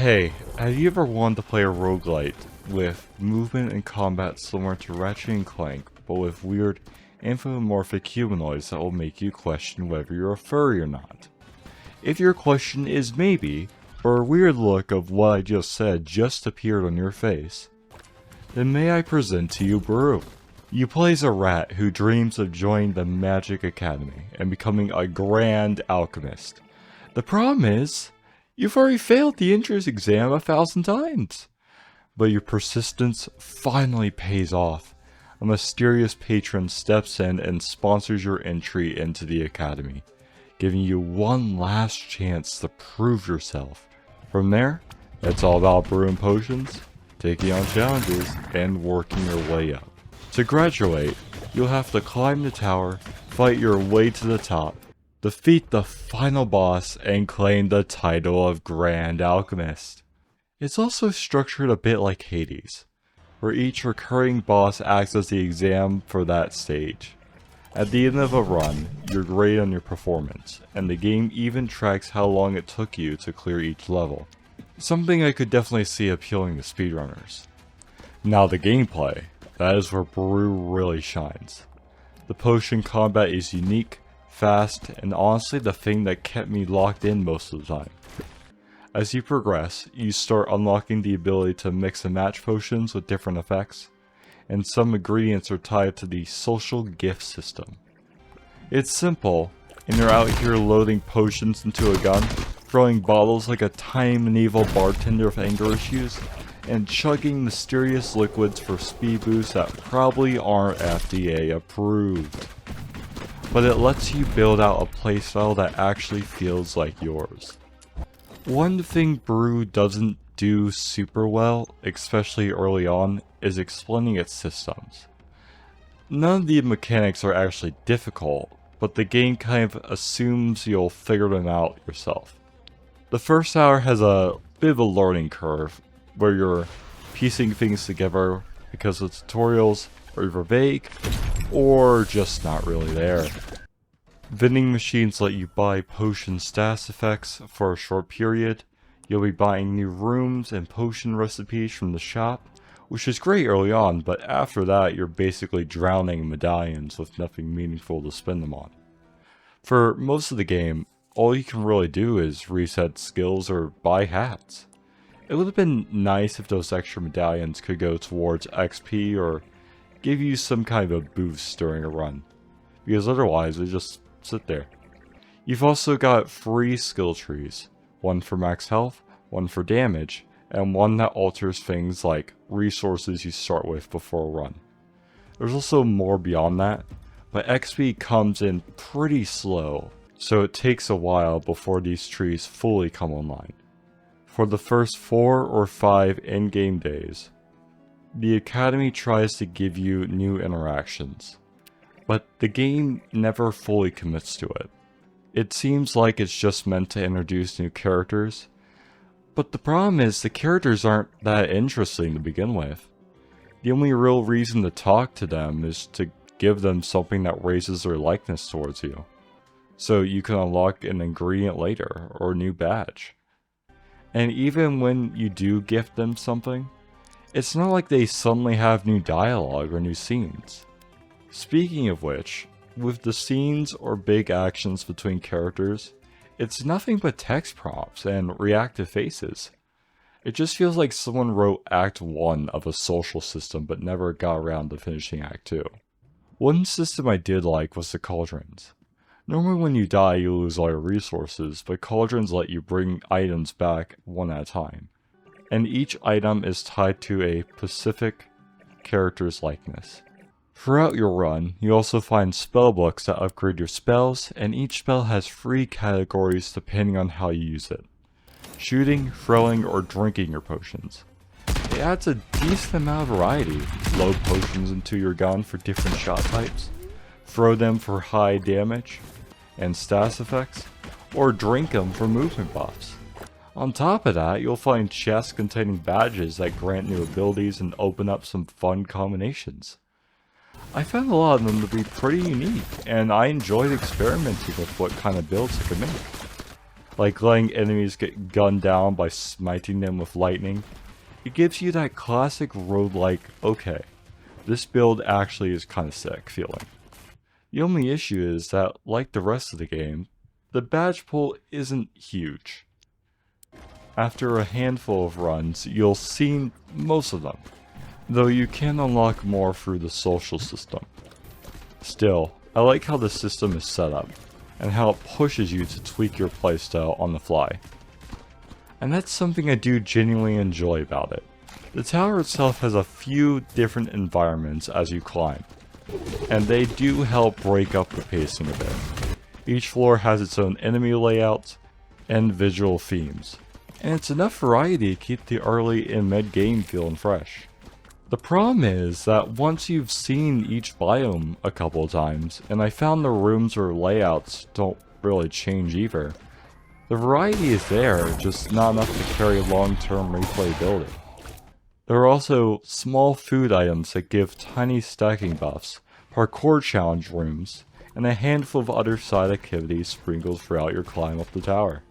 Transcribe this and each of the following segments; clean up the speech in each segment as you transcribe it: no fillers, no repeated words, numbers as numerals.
Hey, have you ever wanted to play a roguelite with movement and combat similar to Ratchet and Clank, but with weird anthropomorphic humanoids that will make you question whether you're a furry or not? If your question is maybe, or a weird look of what I just said just appeared on your face, then may I present to you Brew. You play as a rat who dreams of joining the Magic Academy and becoming a grand alchemist. The problem is, you've already failed the entrance exam 1,000 times. But your persistence finally pays off. A mysterious patron steps in and sponsors your entry into the academy, giving you one last chance to prove yourself. From there, it's all about brewing potions, taking on challenges, and working your way up. To graduate, you'll have to climb the tower, fight your way to the top, defeat the final boss, and claim the title of Grand Alchemist. It's also structured a bit like Hades, where each recurring boss acts as the exam for that stage. At the end of a run, you're graded on your performance, and the game even tracks how long it took you to clear each level. Something I could definitely see appealing to speedrunners. Now the gameplay, that is where Brew really shines. The potion combat is unique, fast, and honestly the thing that kept me locked in most of the time. As you progress, you start unlocking the ability to mix and match potions with different effects, and some ingredients are tied to the social gift system. It's simple, and you're out here loading potions into a gun, throwing bottles like a tiny medieval bartender with anger issues, and chugging mysterious liquids for speed boosts that probably aren't FDA approved. But it lets you build out a playstyle that actually feels like yours. One thing Brew doesn't do super well, especially early on, is explaining its systems. None of the mechanics are actually difficult, but the game kind of assumes you'll figure them out yourself. The first hour has a bit of a learning curve, where you're piecing things together because the tutorials are either vague or just not really there. Vending machines let you buy potion status effects for a short period. You'll be buying new rooms and potion recipes from the shop, which is great early on, but after that you're basically drowning in medallions with nothing meaningful to spend them on. For most of the game, all you can really do is reset skills or buy hats. It would have been nice if those extra medallions could go towards XP or give you some kind of a boost during a run, because otherwise they just sit there. You've also got 3 skill trees, one for max health, one for damage, and one that alters things like resources you start with before a run. There's also more beyond that, but XP comes in pretty slow, so it takes a while before these trees fully come online. For the first 4 or 5 in-game days, the Academy tries to give you new interactions, but the game never fully commits to it. It seems like it's just meant to introduce new characters, but the problem is the characters aren't that interesting to begin with. The only real reason to talk to them is to give them something that raises their likeness towards you, so you can unlock an ingredient later or a new badge. And even when you do gift them something, it's not like they suddenly have new dialogue or new scenes. Speaking of which, with the scenes or big actions between characters, it's nothing but text prompts and reactive faces. It just feels like someone wrote Act 1 of a social system but never got around to finishing Act 2. One system I did like was the cauldrons. Normally when you die you lose all your resources, but cauldrons let you bring items back one at a time. And each item is tied to a specific character's likeness. Throughout your run, you also find spellbooks that upgrade your spells, and each spell has 3 categories depending on how you use it. Shooting, throwing, or drinking your potions. It adds a decent amount of variety. Load potions into your gun for different shot types, throw them for high damage and status effects, or drink them for movement buffs. On top of that, you'll find chests containing badges that grant new abilities and open up some fun combinations. I found a lot of them to be pretty unique, and I enjoyed experimenting with what kind of builds I could make. like letting enemies get gunned down by smiting them with lightning. It gives you that classic roguelike, okay, this build actually is kinda sick feeling. The only issue is that, like the rest of the game, the badge pool isn't huge. After a handful of runs, you'll see most of them, though you can unlock more through the social system. Still, I like how the system is set up, and how it pushes you to tweak your playstyle on the fly. And that's something I do genuinely enjoy about it. The tower itself has a few different environments as you climb, and they do help break up the pacing a bit. Each floor has its own enemy layout and visual themes, and it's enough variety to keep the early and mid-game feeling fresh. The problem is that once you've seen each biome a couple of times, and I found the rooms or layouts don't really change either, the variety is there, just not enough to carry long-term replayability. There are also small food items that give tiny stacking buffs, parkour challenge rooms, and a handful of other side activities sprinkled throughout your climb up the tower.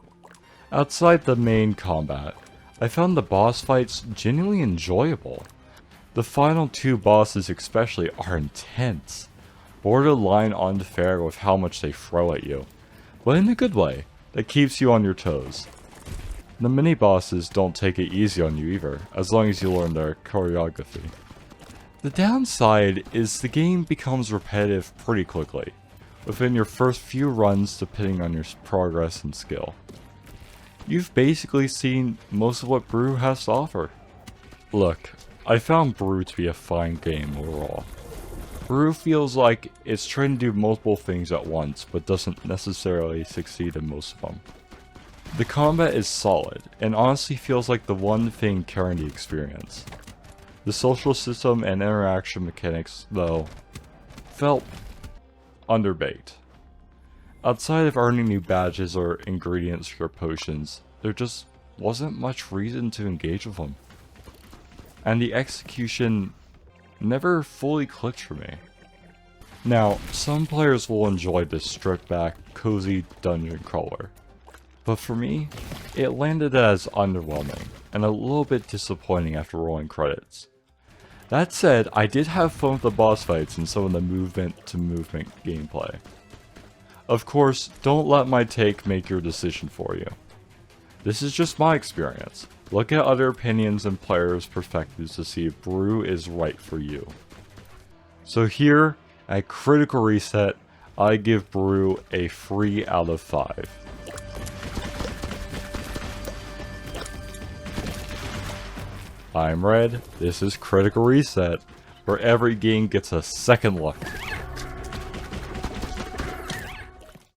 Outside the main combat, I found the boss fights genuinely enjoyable. The final two bosses especially are intense, borderline unfair with how much they throw at you, but in a good way that keeps you on your toes. The mini-bosses don't take it easy on you either, as long as you learn their choreography. The downside is the game becomes repetitive pretty quickly, within your first few runs depending on your progress and skill. You've basically seen most of what Brew has to offer. Look, I found Brew to be a fine game overall. Brew feels like it's trying to do multiple things at once, but doesn't necessarily succeed in most of them. The combat is solid, and honestly feels like the one thing carrying the experience. The social system and interaction mechanics, though, felt underbaked. Outside of earning new badges or ingredients for potions, there just wasn't much reason to engage with them. And the execution never fully clicked for me. Now, some players will enjoy this stripped back, cozy dungeon crawler. But for me, it landed as underwhelming, and a little bit disappointing after rolling credits. That said, I did have fun with the boss fights and some of the movement-to-movement gameplay. Of course, don't let my take make your decision for you. This is just my experience. Look at other opinions and players' perspectives to see if Brew is right for you. So here, at Critical Reset, I give Brew a 3 out of 5. I'm Red, this is Critical Reset, where every game gets a second look.